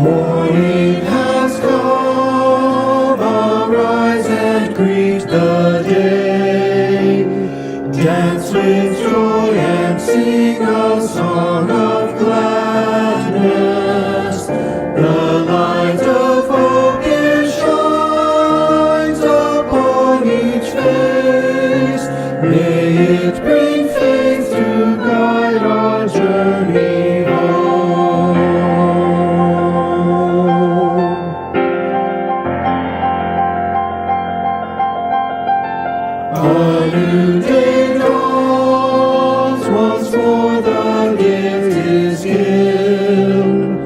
Morning has come, arise and greet the day. Dance with joy and sing a song of gladness. The light of hope it shines upon each face. May it bring faith to guide our journey home. A new day dawns, once more the gift is given.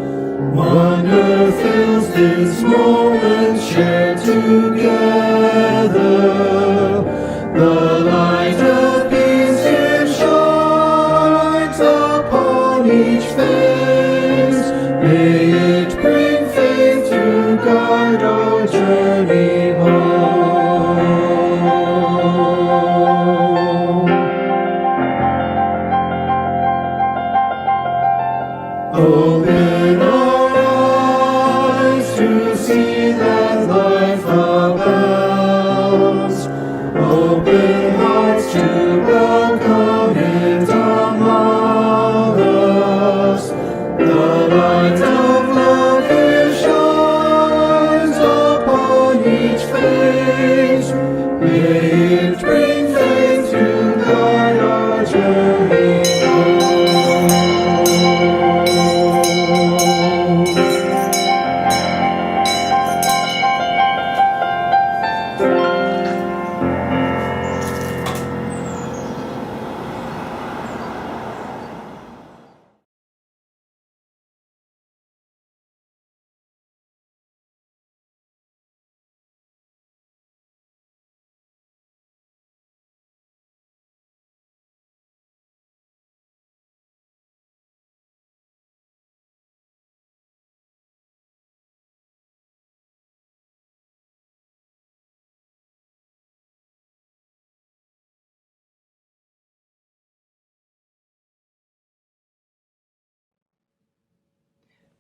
Wonder fills this moment shared together. The light of peace here shines upon each face. May it bring faith to guide our journey home. Open our eyes to see that life abounds. Open hearts to welcome it among us. The light of love here shines upon each face. May it bring faith to guide our journey home.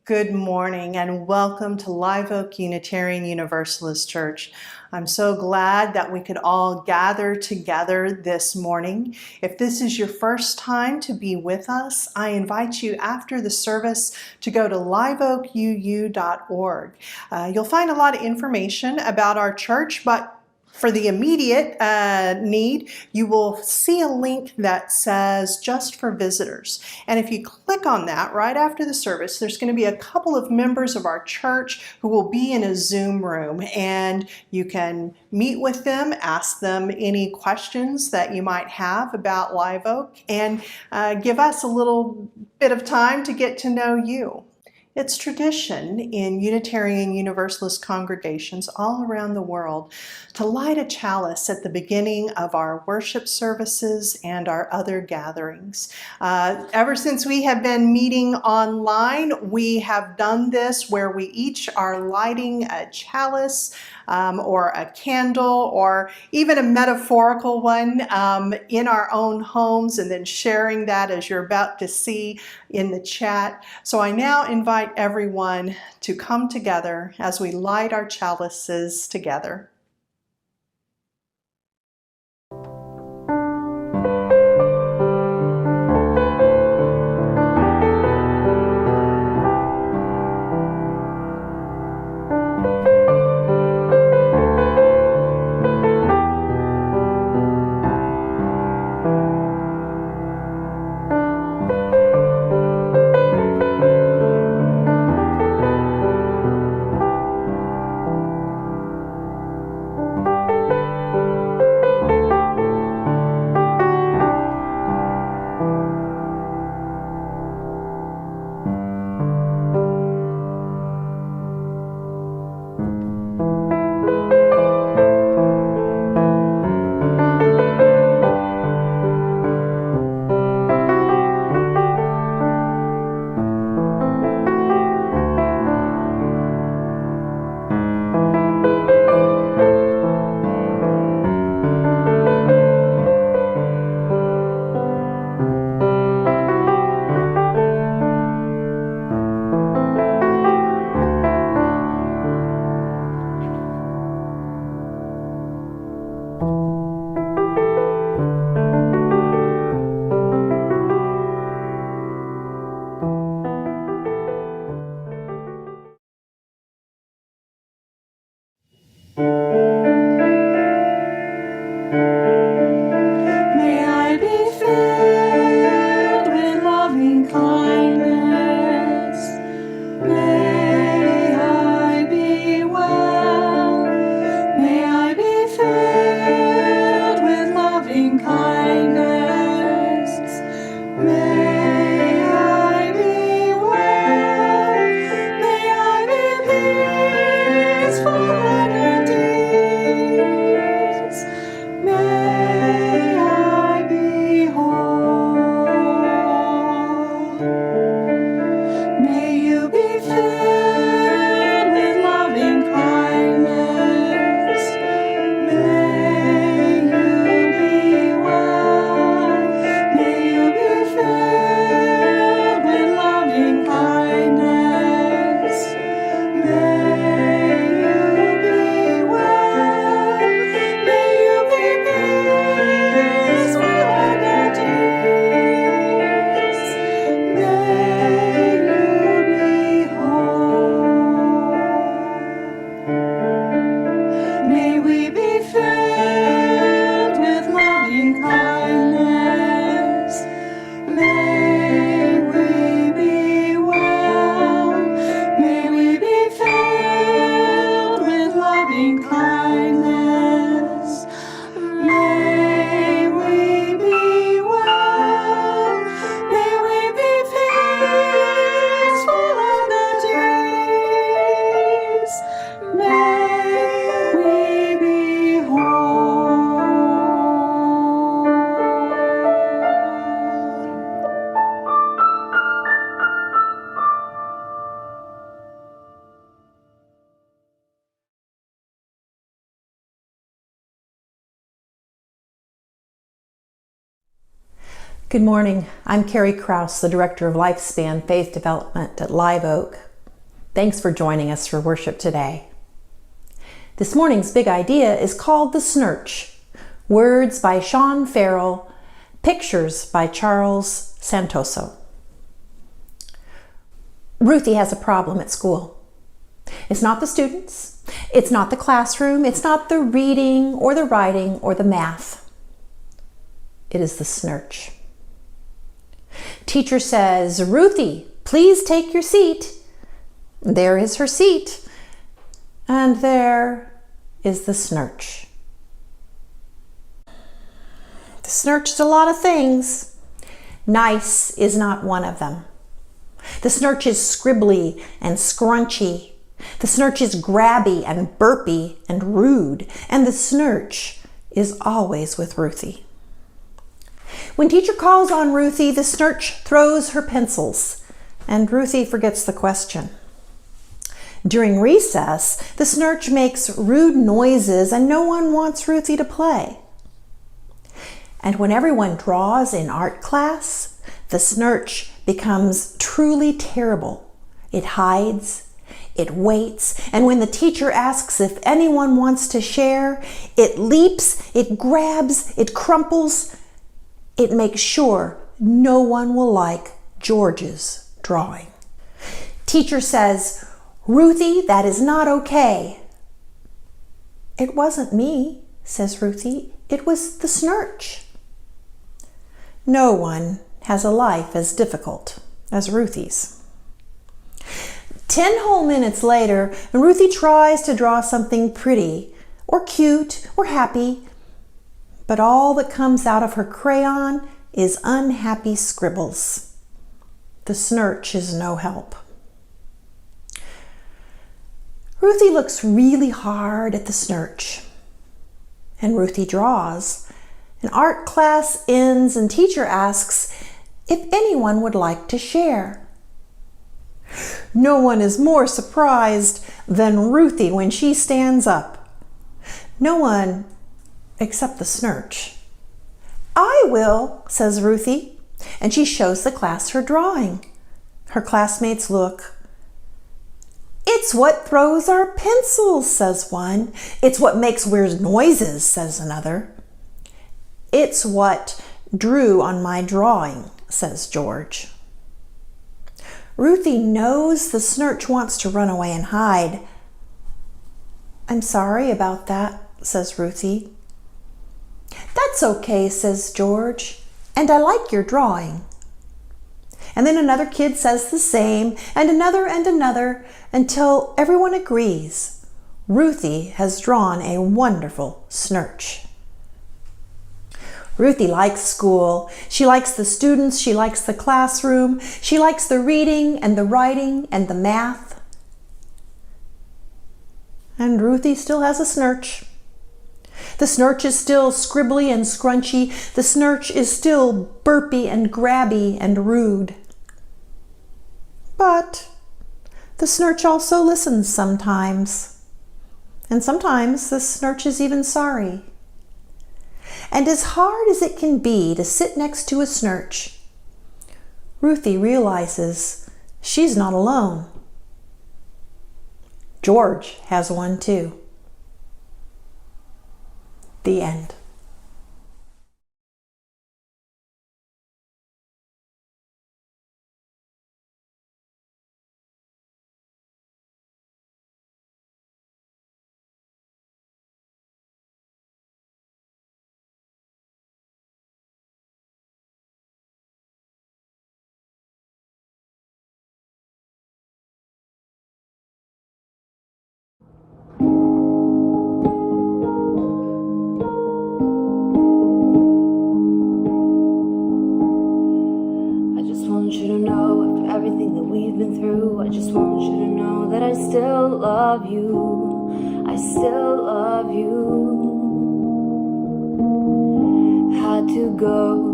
Good morning and welcome to Live Oak Unitarian Universalist Church. I'm so glad that we could all gather together this morning. If this is your first time to be with us, I invite you after the service to go to liveoakuu.org. You'll find a lot of information about our church, but for the immediate need, you will see a link that says just for visitors. And if you click on that right after the service, there's going to be a couple of members of our church who will be in a Zoom room, and you can meet with them, ask them any questions that you might have about Live Oak, and give us a little bit of time to get to know you. It's tradition in Unitarian Universalist congregations all around the world to light a chalice at the beginning of our worship services and our other gatherings. Ever since we have been meeting online, we have done this where we each are lighting a chalice or a candle or even a metaphorical one in our own homes, and then sharing that as you're about to see in the chat. So I now invite everyone to come together as we light our chalices together. Good morning. I'm Carrie Krause, the Director of Lifespan Faith Development at Live Oak. Thanks for joining us for worship today. This morning's big idea is called The Snurch. Words by Sean Farrell, pictures by Charles Santoso. Ruthie has a problem at school. It's not the students, it's not the classroom, it's not the reading or the writing or the math. It is the snurch. Teacher says, "Ruthie, please take your seat." There is her seat. And there is the snurch. The snurch is a lot of things. Nice is not one of them. The snurch is scribbly and scrunchy. The snurch is grabby and burpy and rude. And the snurch is always with Ruthie. When teacher calls on Ruthie, the snurch throws her pencils, and Ruthie forgets the question. During recess, the snurch makes rude noises, and no one wants Ruthie to play. And when everyone draws in art class, the snurch becomes truly terrible. It hides, it waits, and when the teacher asks if anyone wants to share, it leaps, it grabs, it crumples. It makes sure no one will like George's drawing. Teacher says, "Ruthie, that is not okay." "It wasn't me," says Ruthie. "It was the snurch." No one has a life as difficult as Ruthie's. 10 whole minutes later, Ruthie tries to draw something pretty or cute or happy, but all that comes out of her crayon is unhappy scribbles. The snurch is no help. Ruthie looks really hard at the snurch, and Ruthie draws. And art class ends and teacher asks if anyone would like to share. No one is more surprised than Ruthie when she stands up. No one except the snurch. "I will," says Ruthie, and she shows the class her drawing. Her classmates look. "It's what throws our pencils," says one. "It's what makes weird noises," says another. "It's what drew on my drawing," says George. Ruthie knows the snurch wants to run away and hide. "I'm sorry about that," says Ruthie. "That's okay," says George, "and I like your drawing." And then another kid says the same, and another, until everyone agrees Ruthie has drawn a wonderful snurch. Ruthie likes school. She likes the students, she likes the classroom, she likes the reading and the writing and the math. And Ruthie still has a snurch. The snurch is still scribbly and scrunchy. The snurch is still burpy and grabby and rude. But the snurch also listens sometimes. And sometimes the snurch is even sorry. And as hard as it can be to sit next to a snurch, Ruthie realizes she's not alone. George has one too. The end. I just want you to know that I still love you. I still love you. Had to go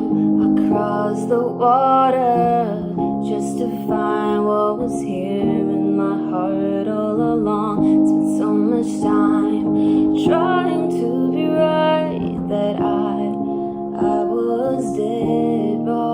across the water just to find what was here in my heart all along. Spent so much time trying to be right that I was dead wrong.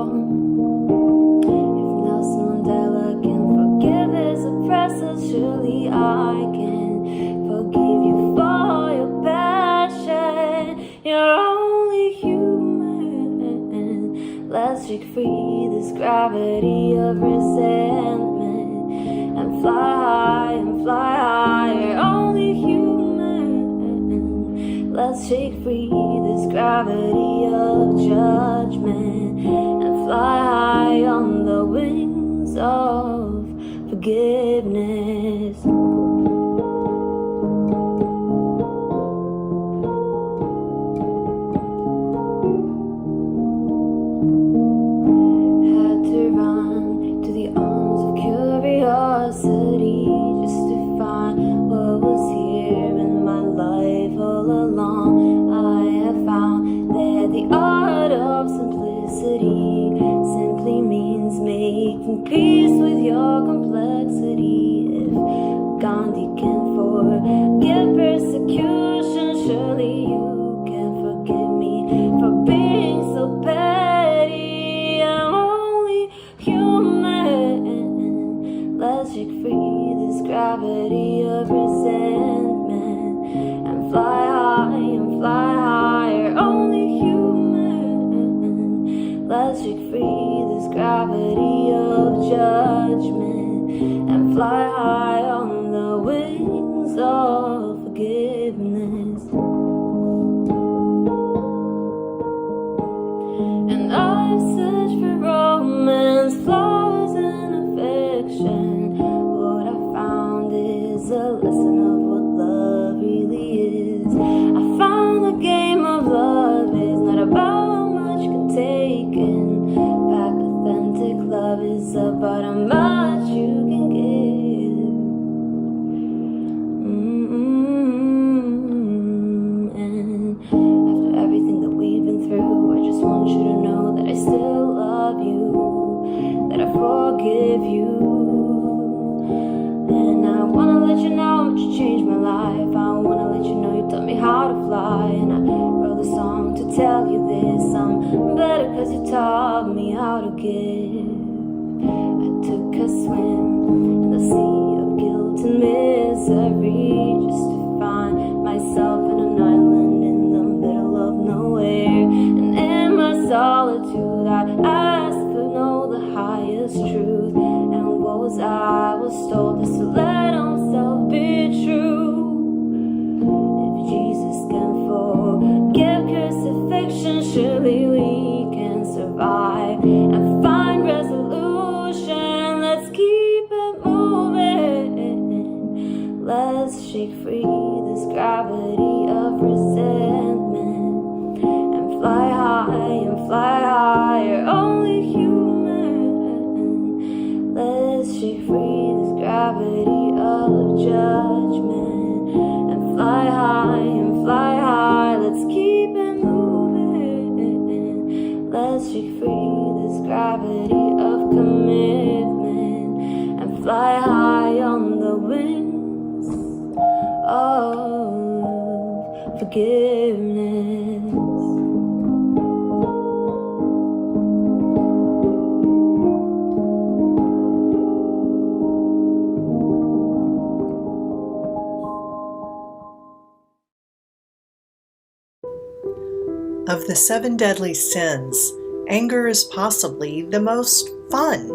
shake free this gravity of resentment and fly higher, only human. Let's shake free this gravity of judgment and fly high on the wings of forgiveness. Had to run to the arms of curiosity just to find what was here in my life all along. I have found that the art of simplicity simply means making peace with your complexity. If Gandhi can forgive persecution, surely you can forgive me for being so petty. I'm only human. Let's shake free this gravity of resentment and fly higher, only human. Let's shake free this gravity of judgment and fly high on the wings of forgiveness. And I've searched for romance, flowers, and affection. What I found is a lesson of what love really is. I found the game of love is not about how much you can take in. Fact, authentic love is about how much you can give. And after everything that we've been through, I just want you to know that I still love you, that I forgive you. And I wanna let you know how much you changed my life. I wanna let you know you taught me how to fly. And I wrote a song to tell you this. I'm better cause you taught me how to give. I took a swim in the sea of guilt and misery just to find myself in an island in the middle of nowhere. And in my solitude I asked to know the highest truth. And what was I was told is to let himself be true. If Jesus can forgive crucifixion, surely we can survive and find resolution. Let's keep it moving. Let's shake free this gravity of resentment and fly higher, only human. Let's shake free this gravity of judgment and fly high, let's keep it moving. Let's shake free this gravity of commitment and fly high on the wings of forgiveness. Of the 7 deadly sins, anger is possibly the most fun.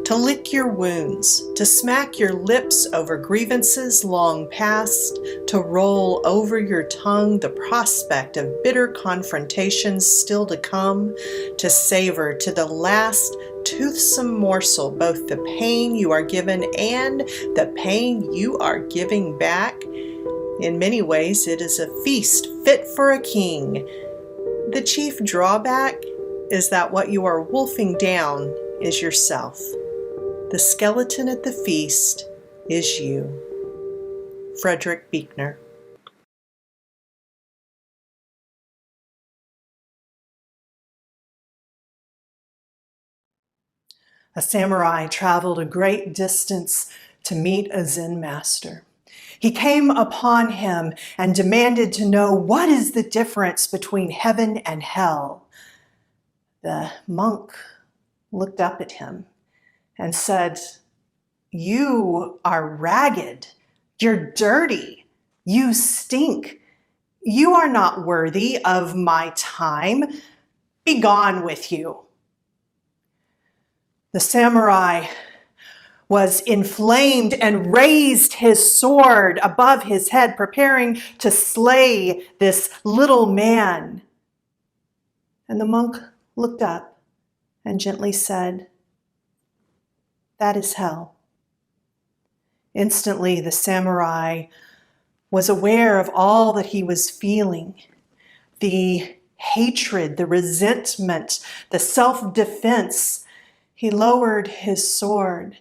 To lick your wounds, to smack your lips over grievances long past, to roll over your tongue the prospect of bitter confrontations still to come, to savor to the last toothsome morsel both the pain you are given and the pain you are giving back. In many ways, it is a feast fit for a king. The chief drawback is that what you are wolfing down is yourself. The skeleton at the feast is you. Frederick Buechner. A samurai traveled a great distance to meet a Zen master. He came upon him and demanded to know, what is the difference between heaven and hell? The monk looked up at him and said, you are ragged, you're dirty, you stink. You are not worthy of my time. Be gone with you. The samurai was inflamed and raised his sword above his head, preparing to slay this little man. And the monk looked up and gently said, "That is hell." Instantly, the samurai was aware of all that he was feeling, the hatred, the resentment, the self-defense. He lowered his sword.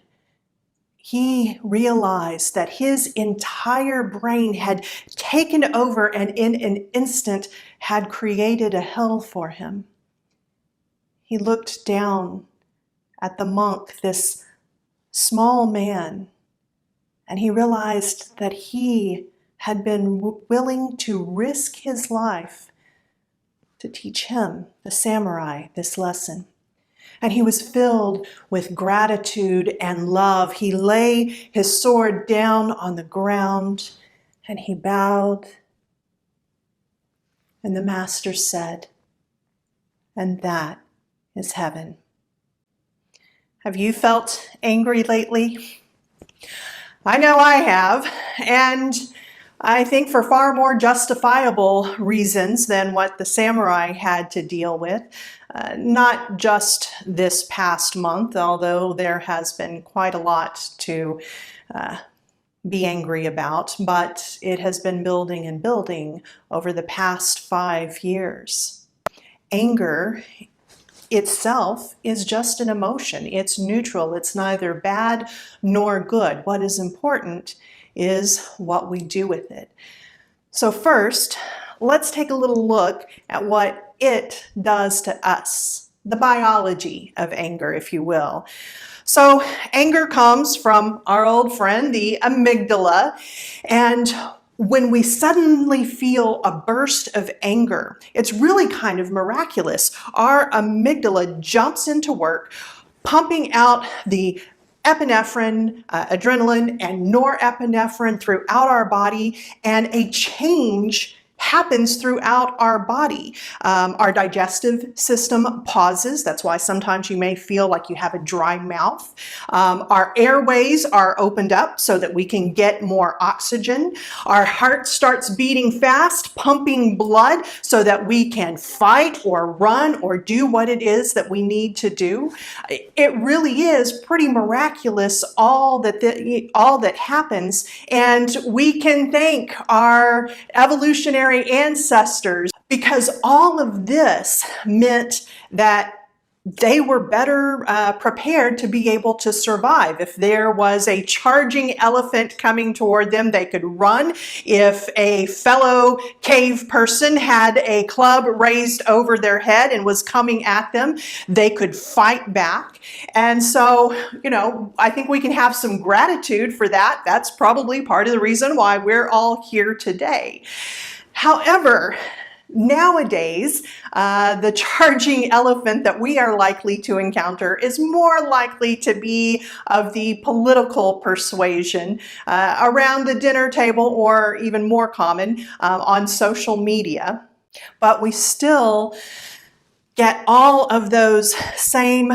He realized that his entire brain had taken over and in an instant had created a hell for him. He looked down at the monk, this small man, and he realized that he had been willing to risk his life to teach him, the samurai, this lesson. And he was filled with gratitude and love. He lay his sword down on the ground and he bowed. And the master said, "And that is heaven." Have you felt angry lately? I know I have, and I think for far more justifiable reasons than what the samurai had to deal with. Not just this past month, although there has been quite a lot to be angry about, but it has been building and building over the past 5 years. Anger itself is just an emotion. It's neutral. It's neither bad nor good. What is important is what we do with it. So first, let's take a little look at what it does to us, the biology of anger, if you will. So anger comes from our old friend, the amygdala, and when we suddenly feel a burst of anger, it's really kind of miraculous. Our amygdala jumps into work, pumping out the epinephrine, adrenaline, and norepinephrine throughout our body, and a change happens throughout our body. Our digestive system pauses. That's why sometimes you may feel like you have a dry mouth. Our airways are opened up so that we can get more oxygen. Our heart starts beating fast, pumping blood so that we can fight or run or do what it is that we need to do. It really is pretty miraculous all that happens, and we can thank our evolutionary ancestors, because all of this meant that they were better prepared to be able to survive. If there was a charging elephant coming toward them, they could run. If a fellow cave person had a club raised over their head and was coming at them, they could fight back. And so, I think we can have some gratitude for that. That's probably part of the reason why we're all here today. However, nowadays, the charging elephant that we are likely to encounter is more likely to be of the political persuasion around the dinner table, or even more common, on social media. But we still get all of those same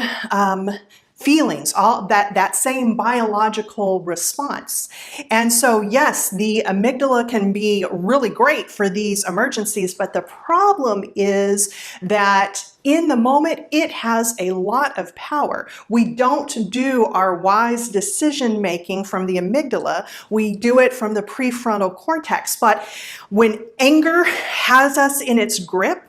feelings, all that same biological response. And so yes, the amygdala can be really great for these emergencies, but the problem is that in the moment, it has a lot of power. We don't do our wise decision making from the amygdala. We do it from the prefrontal cortex. But when anger has us in its grip,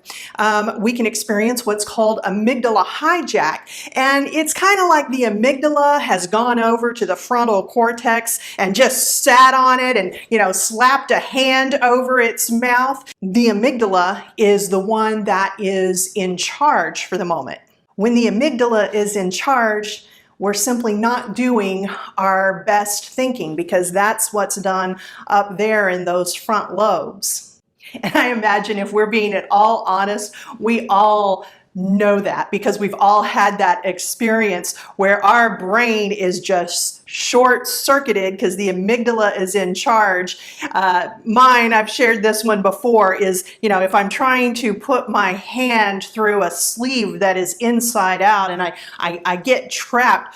we can experience what's called amygdala hijack. And it's kind of like the amygdala has gone over to the frontal cortex and just sat on it and, slapped a hand over its mouth. The amygdala is the one that is in charge for the moment. When the amygdala is in charge, we're simply not doing our best thinking, because that's what's done up there in those front lobes. And I imagine, if we're being at all honest, we all know that because we've all had that experience where our brain is just short-circuited because the amygdala is in charge. Mine, I've shared this one before, is, if I'm trying to put my hand through a sleeve that is inside out and I get trapped,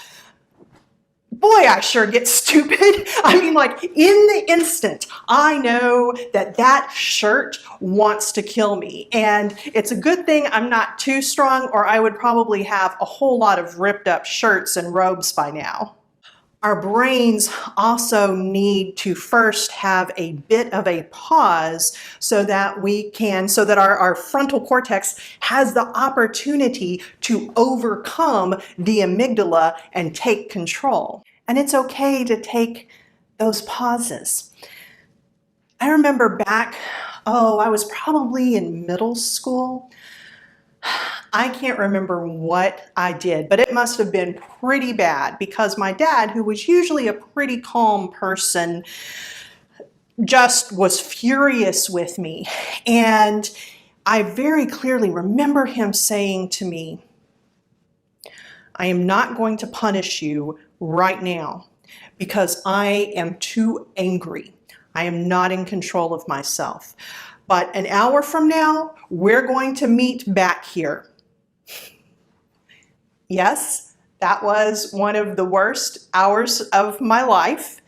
boy, I sure get stupid. I mean, like in the instant, I know that shirt wants to kill me. And it's a good thing I'm not too strong, or I would probably have a whole lot of ripped up shirts and robes by now. Our brains also need to first have a bit of a pause so that our frontal cortex has the opportunity to overcome the amygdala and take control. And it's okay to take those pauses. I remember back, I was probably in middle school. I can't remember what I did, but it must have been pretty bad because my dad, who was usually a pretty calm person, just was furious with me. And I very clearly remember him saying to me, "I am not going to punish you right now because I am too angry. I am not in control of myself. But an hour from now, we're going to meet back here." Yes, that was one of the worst hours of my life.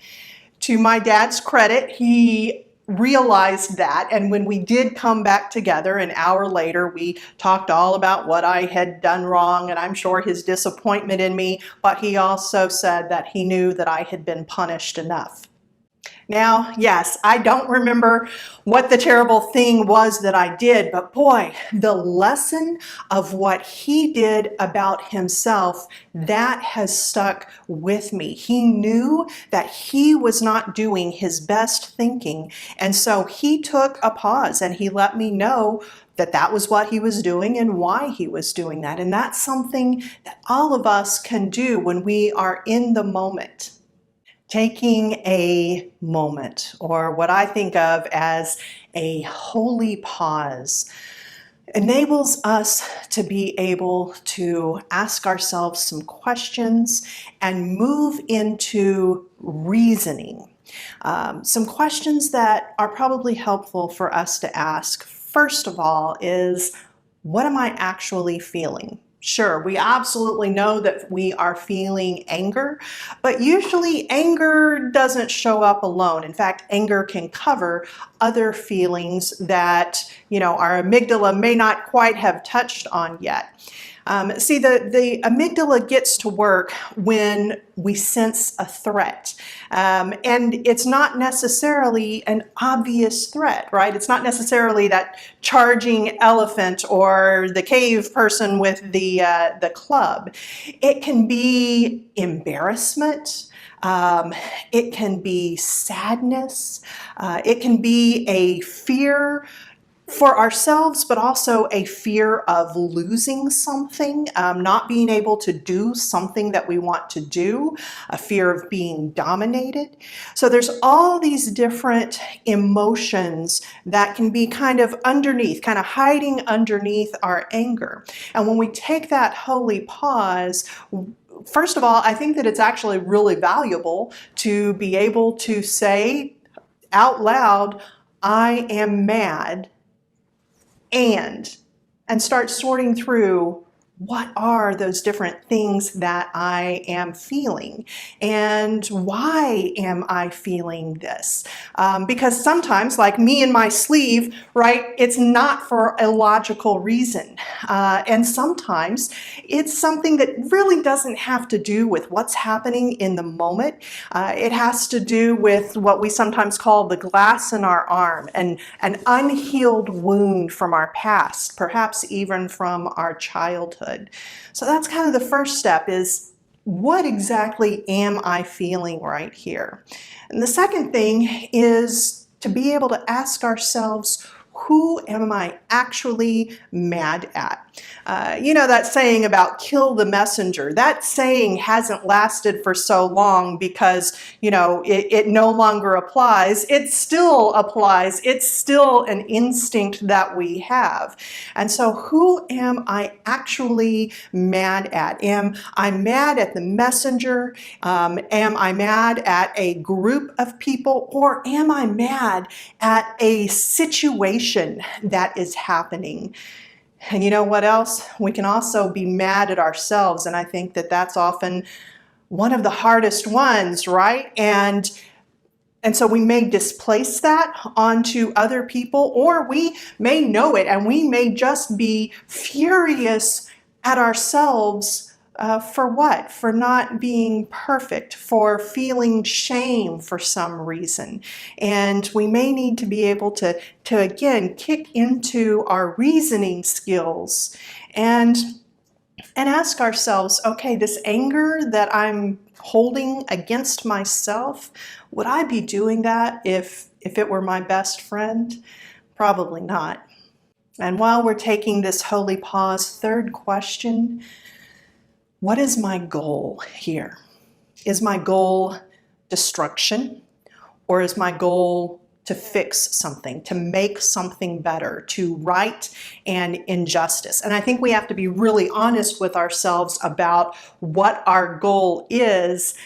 To my dad's credit, he realized that, and when we did come back together an hour later, we talked all about what I had done wrong, and I'm sure his disappointment in me, but he also said that he knew that I had been punished enough. Now, yes, I don't remember what the terrible thing was that I did, but boy, the lesson of what he did about himself, that has stuck with me. He knew that he was not doing his best thinking, and so he took a pause and he let me know that that was what he was doing and why he was doing that. And that's something that all of us can do when we are in the moment. Taking a moment, or what I think of as a holy pause, enables us to be able to ask ourselves some questions and move into reasoning. Some questions that are probably helpful for us to ask, first of all, is, what am I actually feeling? Sure, we absolutely know that we are feeling anger, but usually anger doesn't show up alone. In fact, anger can cover other feelings that, our amygdala may not quite have touched on yet. See, the amygdala gets to work when we sense a threat. And it's not necessarily an obvious threat, right? It's not necessarily that charging elephant or the cave person with the club. It can be embarrassment. It can be sadness. It can be a fear for ourselves, but also a fear of losing something, not being able to do something that we want to do, a fear of being dominated. So there's all these different emotions that can be kind of hiding underneath our anger. And when we take that holy pause, first of all, I think that it's actually really valuable to be able to say out loud, "I am mad," and start sorting through, what are those different things that I am feeling and why am I feeling this? Because sometimes, like me and my sleeve, right, it's not for a logical reason. And sometimes it's something that really doesn't have to do with what's happening in the moment. It has to do with what we sometimes call the glass in our arm, and an unhealed wound from our past, perhaps even from our childhood. So that's kind of the first step, is what exactly am I feeling right here? And the second thing is to be able to ask ourselves, who am I actually mad at? You know that saying about kill the messenger? That saying hasn't lasted for so long because, you know, it no longer applies. It still applies. It's still an instinct that we have. And so who am I actually mad at? Am I mad at the messenger? Am I mad at a group of people? Or am I mad at a situation that is happening? And you know what else? We can also be mad at ourselves, and I think that that's often one of the hardest ones, right? And so we may displace that onto other people, or we may know it and we may just be furious at ourselves for what? For not being perfect, for feeling shame for some reason. And we may need to be able to again, kick into our reasoning skills and ask ourselves, okay, this anger that I'm holding against myself, would I be doing that if it were my best friend? Probably not. And while we're taking this holy pause, third question, what is my goal here? Is my goal destruction, or is my goal to fix something, to make something better, to right an injustice? And I think we have to be really honest with ourselves about what our goal is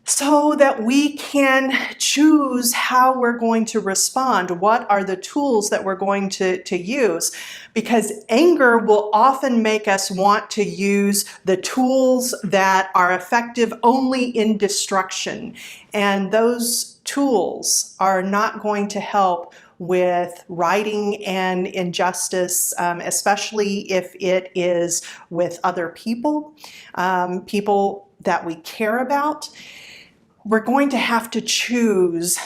so that we can choose how we're going to respond. What are the tools that we're going to use? Because anger will often make us want to use the tools that are effective only in destruction. And those tools are not going to help with righting an injustice, especially if it is with other people, people that we care about. We're going to have to choose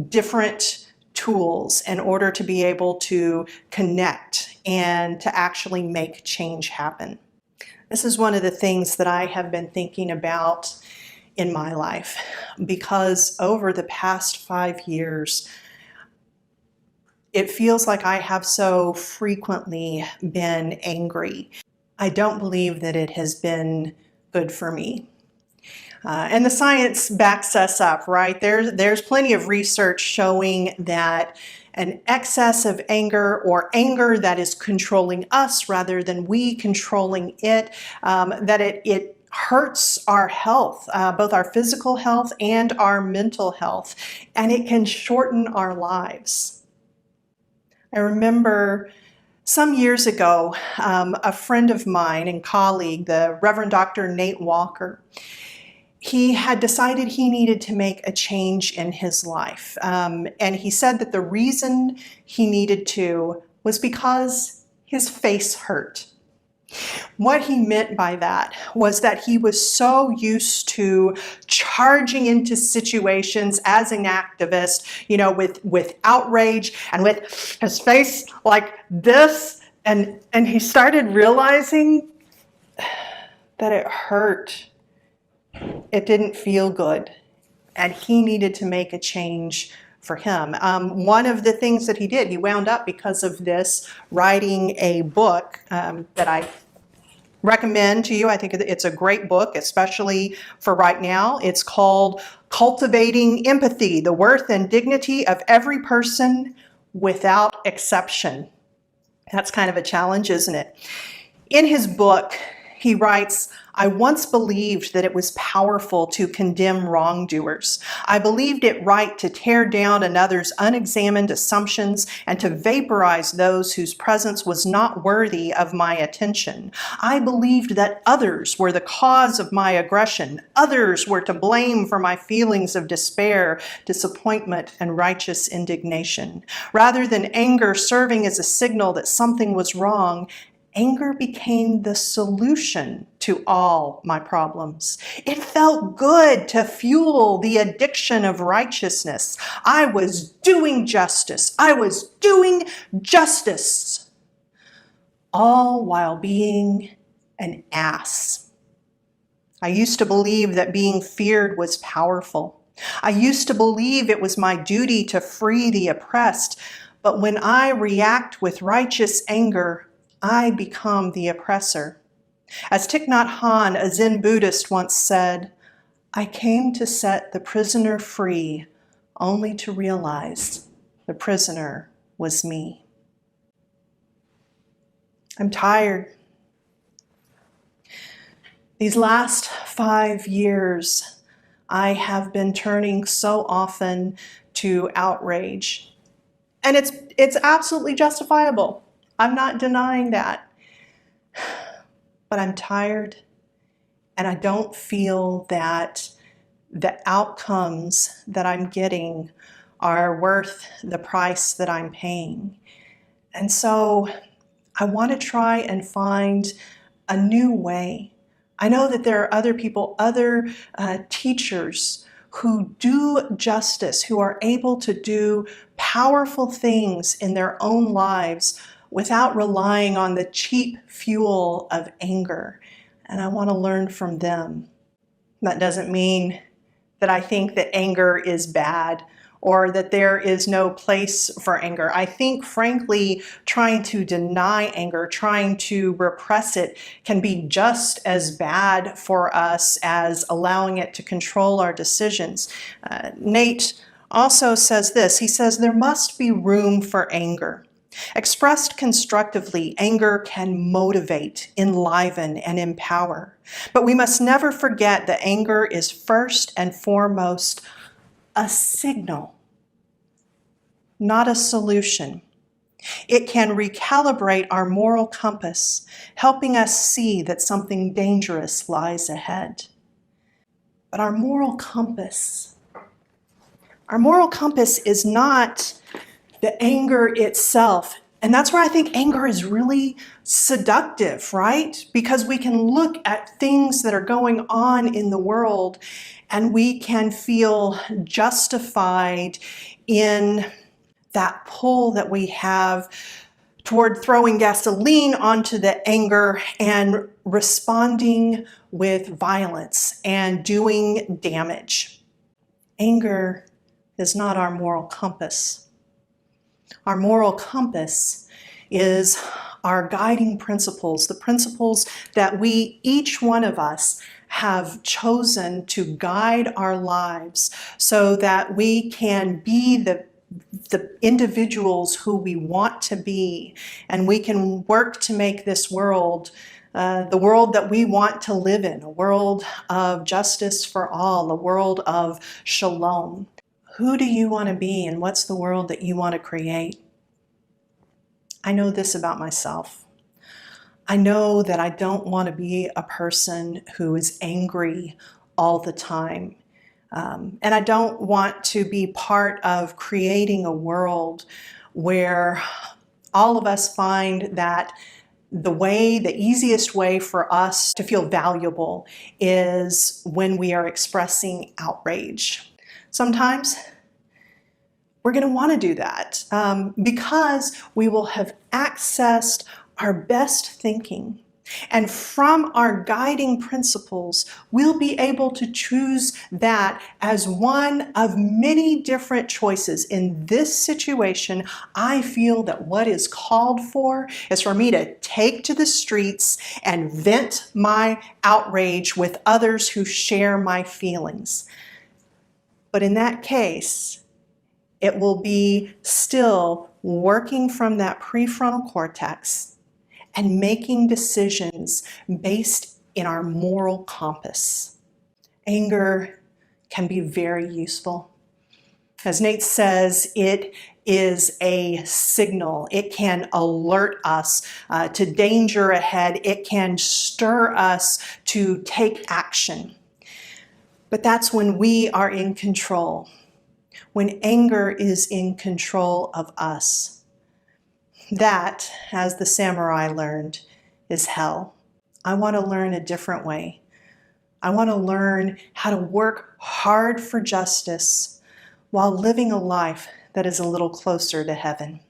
different tools in order to be able to connect and to actually make change happen. This is one of the things that I have been thinking about in my life, because over the past 5 years, it feels like I have so frequently been angry. I don't believe that it has been good for me. And the science backs us up, right? There's plenty of research showing that an excess of anger, or anger that is controlling us rather than we controlling it, that it hurts our health, both our physical health and our mental health, and it can shorten our lives. I remember some years ago, a friend of mine and colleague, the Reverend Dr. Nate Walker, he had decided he needed to make a change in his life. And he said that the reason he needed to was because his face hurt. What he meant by that was that he was so used to charging into situations as an activist, you know, with outrage and with his face like this. And he started realizing that it hurt. It didn't feel good, and he needed to make a change for him. One of the things that he did, he wound up, because of this, writing a book that I recommend to you. I think it's a great book, especially for right now. It's called Cultivating Empathy: The Worth and Dignity of Every Person Without Exception. That's kind of a challenge, isn't it? In his book, he writes, I once believed that it was powerful to condemn wrongdoers. I believed it right to tear down another's unexamined assumptions and to vaporize those whose presence was not worthy of my attention. I believed that others were the cause of my aggression. Others were to blame for my feelings of despair, disappointment, and righteous indignation. Rather than anger serving as a signal that something was wrong, anger became the solution to all my problems. It felt good to fuel the addiction of righteousness. I was doing justice. I was doing justice, all while being an ass. I used to believe that being feared was powerful. I used to believe it was my duty to free the oppressed, But when I react with righteous anger, I become the oppressor. As Thich Nhat Hanh, a Zen Buddhist, once said, I came to set the prisoner free, only to realize the prisoner was me. I'm tired. These last 5 years, I have been turning so often to outrage. And it's absolutely justifiable. I'm not denying that. But I'm tired, and I don't feel that the outcomes that I'm getting are worth the price that I'm paying. And so I want to try and find a new way. I know that there are other people, other teachers who do justice, who are able to do powerful things in their own lives without relying on the cheap fuel of anger. And I want to learn from them. That doesn't mean that I think that anger is bad or that there is no place for anger. I think, frankly, trying to deny anger, trying to repress it can be just as bad for us as allowing it to control our decisions. Nate also says this. He says, there must be room for anger. Expressed constructively, anger can motivate, enliven, and empower. But we must never forget that anger is first and foremost a signal, not a solution. It can recalibrate our moral compass, helping us see that something dangerous lies ahead. But our moral compass is not the anger itself. And that's where I think anger is really seductive, right? Because we can look at things that are going on in the world and we can feel justified in that pull that we have toward throwing gasoline onto the anger and responding with violence and doing damage. Anger is not our moral compass. Our moral compass is our guiding principles, the principles that we, each one of us, have chosen to guide our lives so that we can be the individuals who we want to be, and we can work to make this world the world that we want to live in, a world of justice for all, a world of shalom. Who do you want to be, and what's the world that you want to create? I know this about myself. I know that I don't want to be a person who is angry all the time. And I don't want to be part of creating a world where all of us find that the easiest way for us to feel valuable is when we are expressing outrage. Sometimes we're going to want to do that because we will have accessed our best thinking. And from our guiding principles, we'll be able to choose that as one of many different choices. In this situation, I feel that what is called for is for me to take to the streets and vent my outrage with others who share my feelings. But in that case, it will be still working from that prefrontal cortex and making decisions based in our moral compass. Anger can be very useful. As Nate says, it is a signal. It can alert us to danger ahead. It can stir us to take action. But that's when we are in control, when anger is in control of us. That, as the samurai learned, is hell. I want to learn a different way. I want to learn how to work hard for justice while living a life that is a little closer to heaven.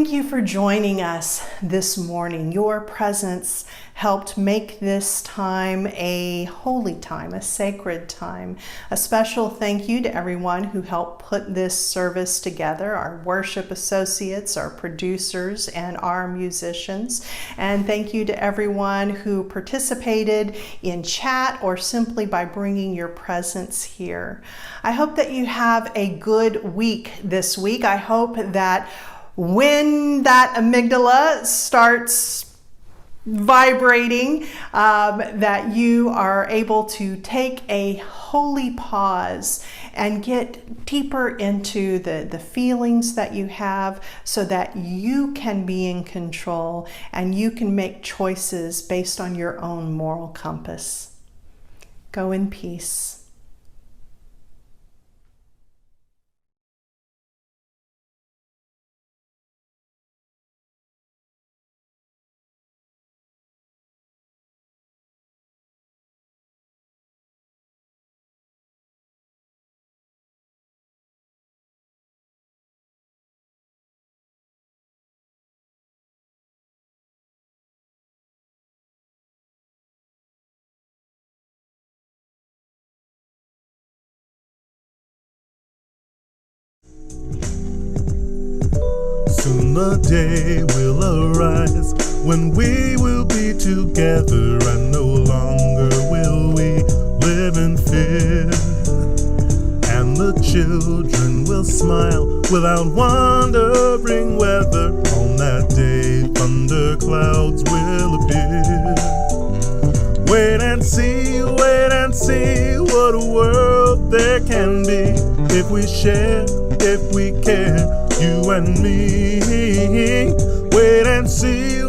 Thank you for joining us this morning. Your presence helped make this time a holy time, a sacred time. A special thank you to everyone who helped put this service together, our worship associates, our producers, and our musicians. And thank you to everyone who participated in chat or simply by bringing your presence here. I hope that you have a good week this week. I hope that when that amygdala starts vibrating, that you are able to take a holy pause and get deeper into the feelings that you have so that you can be in control and you can make choices based on your own moral compass. Go in peace. Soon the day will arise when we will be together, and no longer will we live in fear. And the children will smile without wondering whether on that day thunder clouds will appear. Wait and see what a world there can be if we share, if we care, you and me. Wait and see